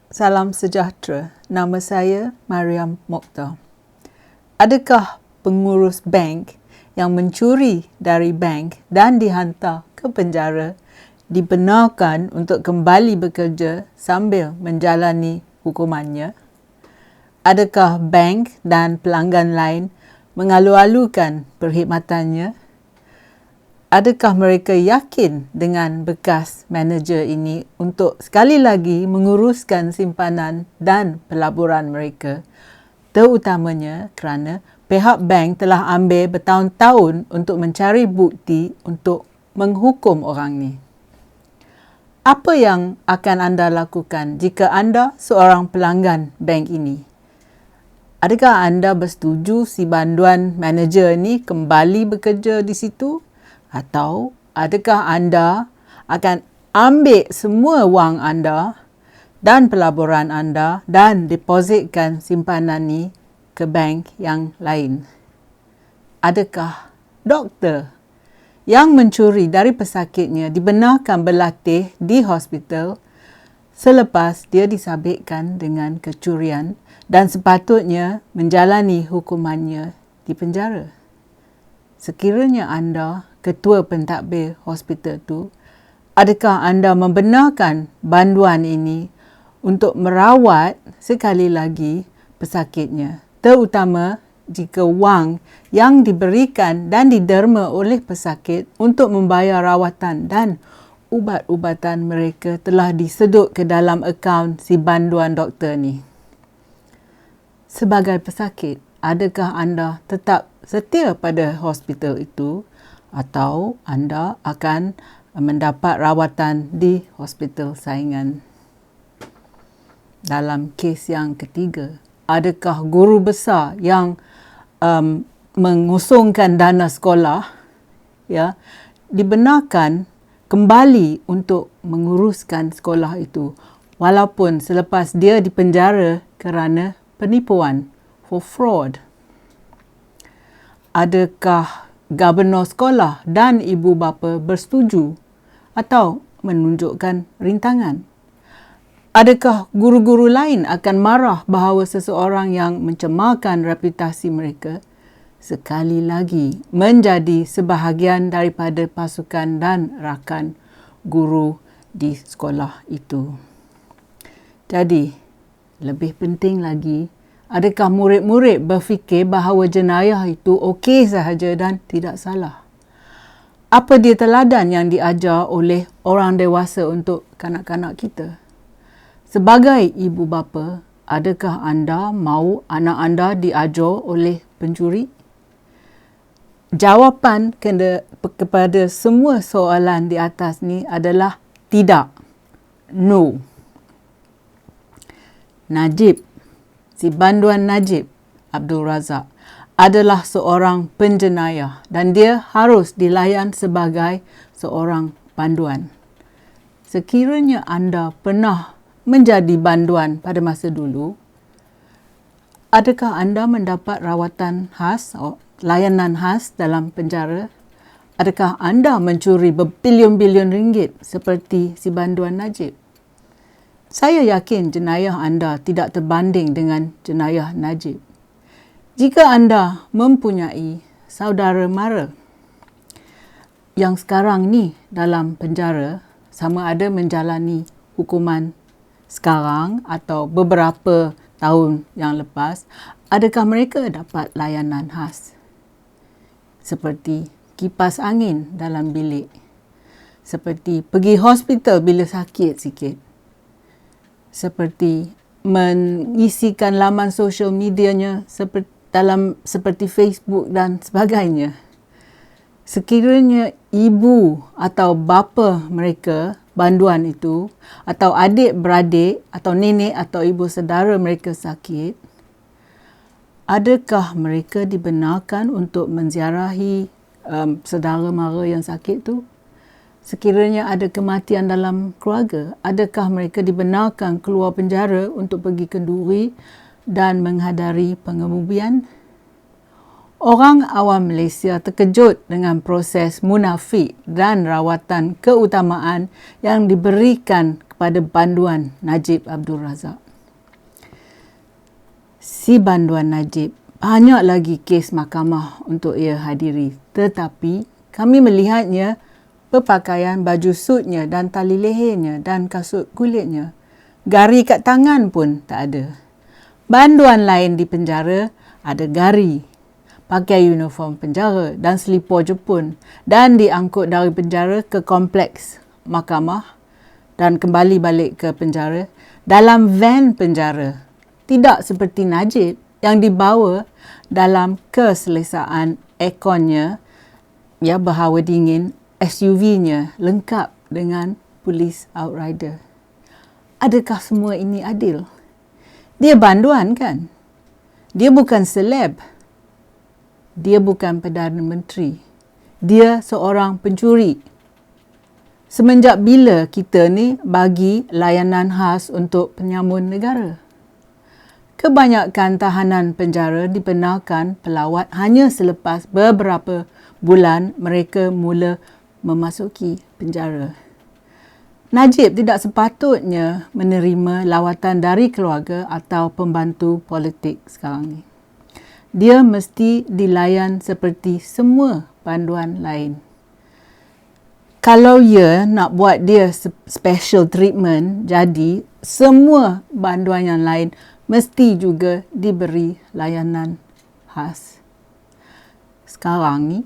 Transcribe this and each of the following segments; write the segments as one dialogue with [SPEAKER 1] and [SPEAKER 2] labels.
[SPEAKER 1] Salam sejahtera. Nama saya Mariam Mokhtar. Adakah pengurus bank yang mencuri dari bank dan dihantar ke penjara dibenarkan untuk kembali bekerja sambil menjalani hukumannya? Adakah bank dan pelanggan lain mengalu-alukan perkhidmatannya? Adakah mereka yakin dengan bekas manager ini untuk sekali lagi menguruskan simpanan dan pelaburan mereka, terutamanya kerana pihak bank telah ambil bertahun-tahun untuk mencari bukti untuk menghukum orang ni? Apa yang akan anda lakukan jika anda seorang pelanggan bank ini? Adakah anda bersetuju si banduan manager ni kembali bekerja di situ? Atau adakah anda akan ambil semua wang anda dan pelaburan anda dan depositkan simpanan ni ke bank yang lain? Adakah doktor yang mencuri dari pesakitnya dibenarkan berlatih di hospital selepas dia disabitkan dengan kecurian dan sepatutnya menjalani hukumannya di penjara? Sekiranya anda ketua pentadbir hospital tu, adakah anda membenarkan banduan ini untuk merawat sekali lagi pesakitnya, terutama jika wang yang diberikan dan diderma oleh pesakit untuk membayar rawatan dan ubat-ubatan mereka telah disedut ke dalam akaun si banduan doktor ni? Sebagai pesakit, adakah anda tetap setia pada hospital itu atau anda akan mendapat rawatan di hospital saingan? Dalam kes yang ketiga, adakah guru besar yang mengusungkan dana sekolah dibenarkan kembali untuk menguruskan sekolah itu walaupun selepas dia dipenjara kerana penipuan, for fraud? Adakah Gubernur sekolah dan ibu bapa bersetuju atau menunjukkan rintangan? Adakah guru-guru lain akan marah bahawa seseorang yang mencemarkan reputasi mereka sekali lagi menjadi sebahagian daripada pasukan dan rakan guru di sekolah itu? Jadi, lebih penting lagi, adakah murid-murid berfikir bahawa jenayah itu okey sahaja dan tidak salah? Apa dia teladan yang diajar oleh orang dewasa untuk kanak-kanak kita? Sebagai ibu bapa, adakah anda mahu anak anda diajar oleh pencuri? Jawapan kepada semua soalan di atas ni adalah tidak. No. Si banduan Najib Abdul Razak adalah seorang penjenayah dan dia harus dilayan sebagai seorang banduan. Sekiranya anda pernah menjadi banduan pada masa dulu, adakah anda mendapat rawatan khas atau layanan khas dalam penjara? Adakah anda mencuri berbilion-bilion ringgit seperti si banduan Najib? Saya yakin jenayah anda tidak terbanding dengan jenayah Najib. Jika anda mempunyai saudara mara yang sekarang ni dalam penjara, sama ada menjalani hukuman sekarang atau beberapa tahun yang lepas, adakah mereka dapat layanan khas? Seperti kipas angin dalam bilik. Seperti pergi hospital bila sakit sikit. Seperti mengisikan laman sosial medianya seperti Facebook dan sebagainya. Sekiranya ibu atau bapa mereka, banduan itu, atau adik-beradik atau nenek atau ibu saudara mereka sakit, adakah mereka dibenarkan untuk menziarahi saudara mara yang sakit tu? Sekiranya ada kematian dalam keluarga, adakah mereka dibenarkan keluar penjara untuk pergi kenduri dan menghadiri pengemubian? Orang awam Malaysia terkejut dengan proses munafik dan rawatan keutamaan yang diberikan kepada banduan Najib Abdul Razak. Si banduan Najib banyak lagi kes mahkamah untuk ia hadiri, tetapi kami melihatnya berpakaian baju sutnya dan tali lehernya dan kasut kulitnya. Gari kat tangan pun tak ada. Banduan lain di penjara ada gari, pakai uniform penjara dan selipar Jepun dan diangkut dari penjara ke kompleks mahkamah dan kembali balik ke penjara dalam van penjara. Tidak seperti Najib yang dibawa dalam keselesaan airconnya, ya, berhawa dingin, SUV-nya lengkap dengan polis outrider. Adakah semua ini adil? Dia banduan kan? Dia bukan seleb. Dia bukan Perdana Menteri. Dia seorang pencuri. Semenjak bila kita ni bagi layanan khas untuk penyamun negara? Kebanyakan tahanan penjara dibenarkan pelawat hanya selepas beberapa bulan mereka mula memasuki penjara. Najib tidak sepatutnya menerima lawatan dari keluarga atau pembantu politik sekarang ni. Dia mesti dilayan seperti semua banduan lain. Kalau ia nak buat dia special treatment, jadi semua banduan yang lain mesti juga diberi layanan khas. Sekarang ni,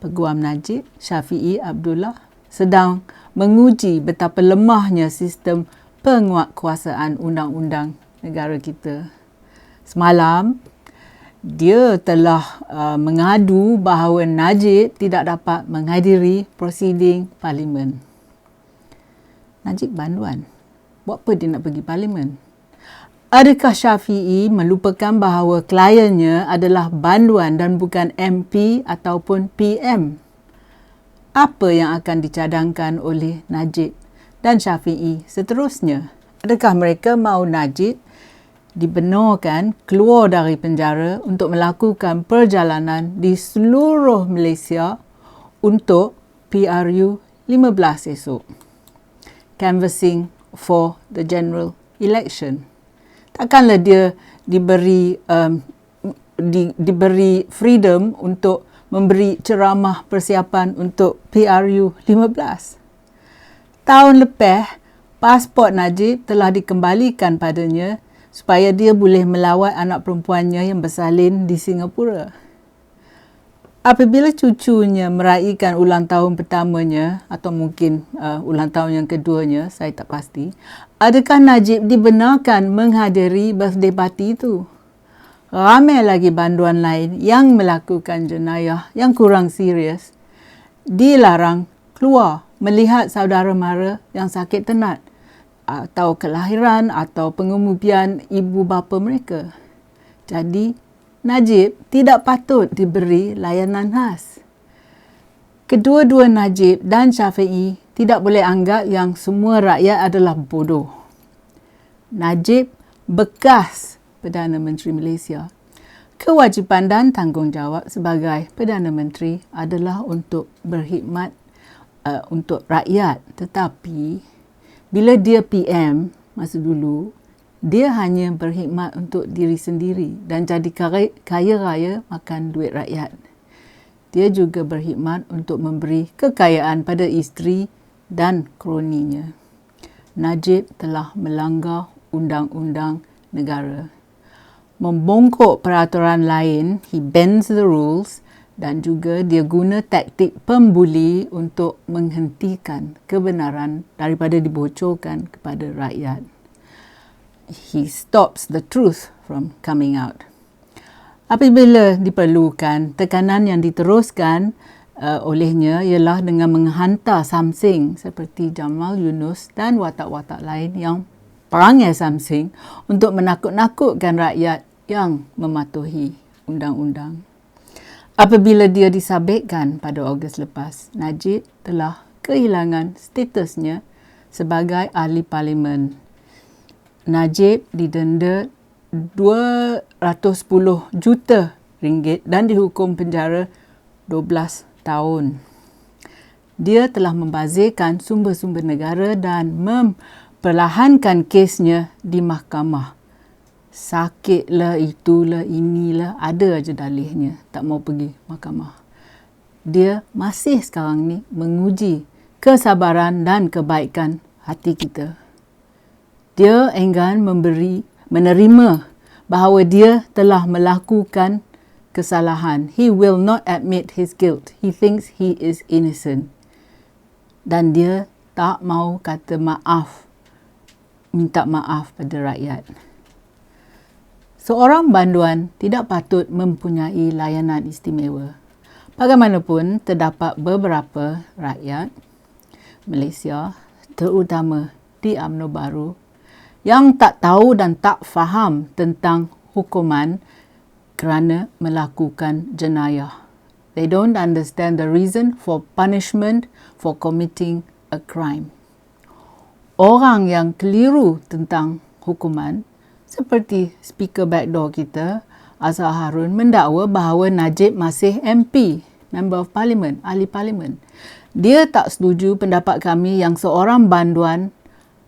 [SPEAKER 1] Peguam Najib, Syafiee Abdullah, sedang menguji betapa lemahnya sistem penguatkuasaan undang-undang negara kita. Semalam, dia telah mengadu bahawa Najib tidak dapat menghadiri prosiding parlimen. Najib banduan. Buat apa dia nak pergi parlimen? Adakah Syafiee melupakan bahawa kliennya adalah banduan dan bukan MP ataupun PM? Apa yang akan dicadangkan oleh Najib dan Syafiee seterusnya? Adakah mereka mahu Najib dibenarkan keluar dari penjara untuk melakukan perjalanan di seluruh Malaysia untuk PRU 15 esok? Canvassing for the general election. Takkanlah dia diberi freedom untuk memberi ceramah persiapan untuk PRU 15. Tahun lepas, pasport Najib telah dikembalikan padanya supaya dia boleh melawat anak perempuannya yang bersalin di Singapura. Apabila cucunya meraihkan ulang tahun pertamanya atau mungkin ulang tahun yang keduanya, saya tak pasti, adakah Najib dibenarkan menghadiri birthday party itu? Ramai lagi banduan lain yang melakukan jenayah yang kurang serius dilarang keluar melihat saudara mara yang sakit tenat atau kelahiran atau pengemudian ibu bapa mereka. Jadi, Najib tidak patut diberi layanan khas. Kedua-dua Najib dan Syafiee tidak boleh anggap yang semua rakyat adalah bodoh. Najib bekas Perdana Menteri Malaysia. Kewajipan dan tanggungjawab sebagai Perdana Menteri adalah untuk berkhidmat untuk rakyat. Tetapi bila dia PM masa dulu, dia hanya berkhidmat untuk diri sendiri dan jadi kaya raya makan duit rakyat. Dia juga berkhidmat untuk memberi kekayaan pada isteri dan kroninya. Najib telah melanggar undang-undang negara. Membongkok peraturan lain, he bends the rules, dan juga dia guna taktik pembuli untuk menghentikan kebenaran daripada dibocorkan kepada rakyat. He stops the truth from coming out. Apabila diperlukan, tekanan yang diteruskan olehnya ialah dengan menghantar samsing seperti Jamal Yunus dan watak-watak lain yang perangai samsing untuk menakut-nakutkan rakyat yang mematuhi undang-undang. Apabila dia disabitkan pada Ogos lepas, Najib telah kehilangan statusnya sebagai ahli parlimen. Najib didenda 210 juta ringgit dan dihukum penjara 12 tahun. Dia telah membazirkan sumber-sumber negara dan perlahankan kesnya di mahkamah. Sakitlah, itulah, inilah, ada aja dalihnya, tak mau pergi mahkamah. Dia masih sekarang ni menguji kesabaran dan kebaikan hati kita. Dia enggan menerima bahawa dia telah melakukan kesalahan. He will not admit his guilt. He thinks he is innocent. Dan dia tak mau kata maaf, minta maaf pada rakyat. Seorang banduan tidak patut mempunyai layanan istimewa. Bagaimanapun, terdapat beberapa rakyat Malaysia, terutama di UMNO baru, yang tak tahu dan tak faham tentang hukuman kerana melakukan jenayah. They don't understand the reason for punishment for committing a crime. Orang yang keliru tentang hukuman, seperti speaker backdoor kita, Azhar Harun, mendakwa bahawa Najib masih MP, Member of Parliament, ahli parlimen. Dia tak setuju pendapat kami yang seorang banduan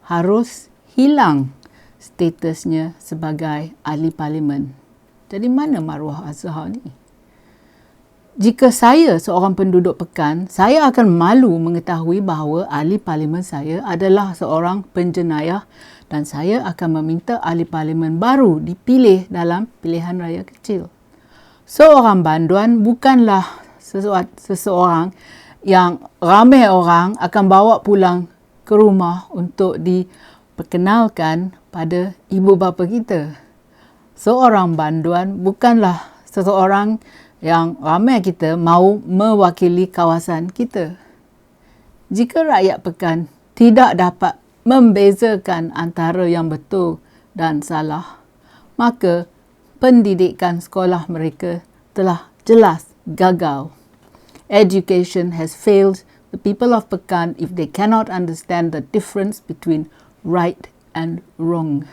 [SPEAKER 1] harus hilang statusnya sebagai ahli parlimen. Jadi mana maruah Azhar ni? Jika saya seorang penduduk Pekan, saya akan malu mengetahui bahawa ahli parlimen saya adalah seorang penjenayah dan saya akan meminta ahli parlimen baru dipilih dalam pilihan raya kecil. Seorang banduan bukanlah seseorang yang ramai orang akan bawa pulang ke rumah untuk diperkenalkan pada ibu bapa kita. Seorang banduan bukanlah seseorang yang ramai kita mahu mewakili kawasan kita. Jika rakyat Pekan tidak dapat membezakan antara yang betul dan salah, maka pendidikan sekolah mereka telah jelas gagal. Education has failed the people of Pekan if they cannot understand the difference between right and wrong.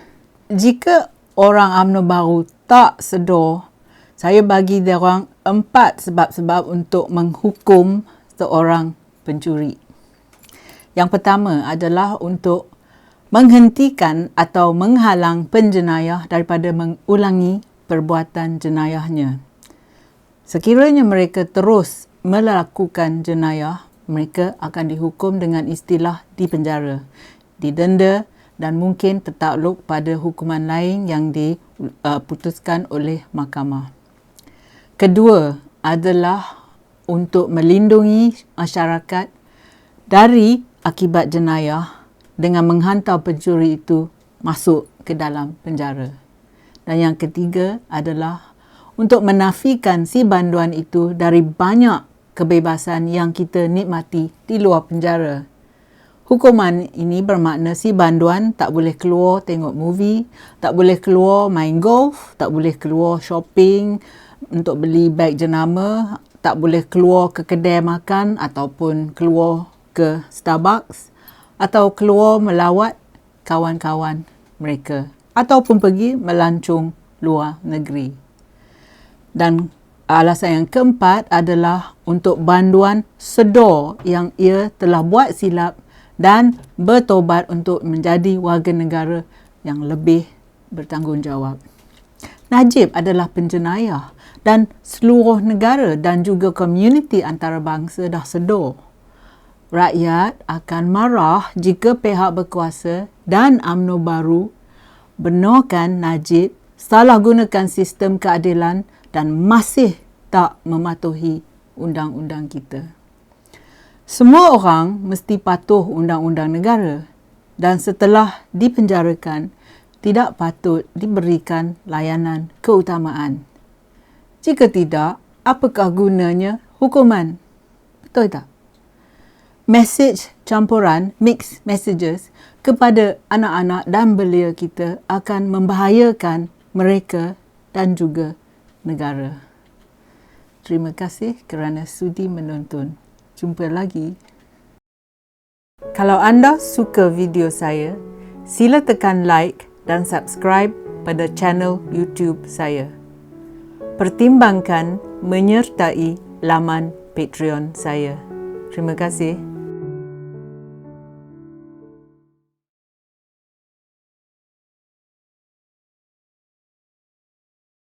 [SPEAKER 1] Jika orang UMNO baru tak sedar, saya bagi dia orang 4 sebab-sebab untuk menghukum seorang pencuri. Yang pertama adalah untuk menghentikan atau menghalang penjenayah daripada mengulangi perbuatan jenayahnya. Sekiranya mereka terus melakukan jenayah, mereka akan dihukum dengan istilah dipenjara, didenda dan mungkin tertakluk pada hukuman lain yang diputuskan oleh mahkamah. Kedua adalah untuk melindungi masyarakat dari akibat jenayah dengan menghantar pencuri itu masuk ke dalam penjara. Dan yang ketiga adalah untuk menafikan si banduan itu dari banyak kebebasan yang kita nikmati di luar penjara. Hukuman ini bermakna si banduan tak boleh keluar tengok movie, tak boleh keluar main golf, tak boleh keluar shopping untuk beli beg jenama, tak boleh keluar ke kedai makan ataupun keluar ke Starbucks atau keluar melawat kawan-kawan mereka ataupun pergi melancong luar negeri. Dan alasan yang keempat adalah untuk banduan sedar yang ia telah buat silap dan bertobat untuk menjadi warga negara yang lebih bertanggungjawab. Najib adalah penjenayah dan seluruh negara dan juga komuniti antarabangsa dah sedar. Rakyat akan marah jika pihak berkuasa dan UMNO baru benarkan Najib salah gunakan sistem keadilan dan masih tak mematuhi undang-undang kita. Semua orang mesti patuh undang-undang negara dan setelah dipenjarakan tidak patut diberikan layanan keutamaan. Jika tidak, apakah gunanya hukuman? Betul tak? Mesej campuran, mixed messages kepada anak-anak dan belia kita akan membahayakan mereka dan juga negara. Terima kasih kerana sudi menonton. Jumpa lagi. Kalau anda suka video saya, sila tekan like dan subscribe pada channel YouTube saya. Pertimbangkan menyertai laman Patreon saya. Terima kasih.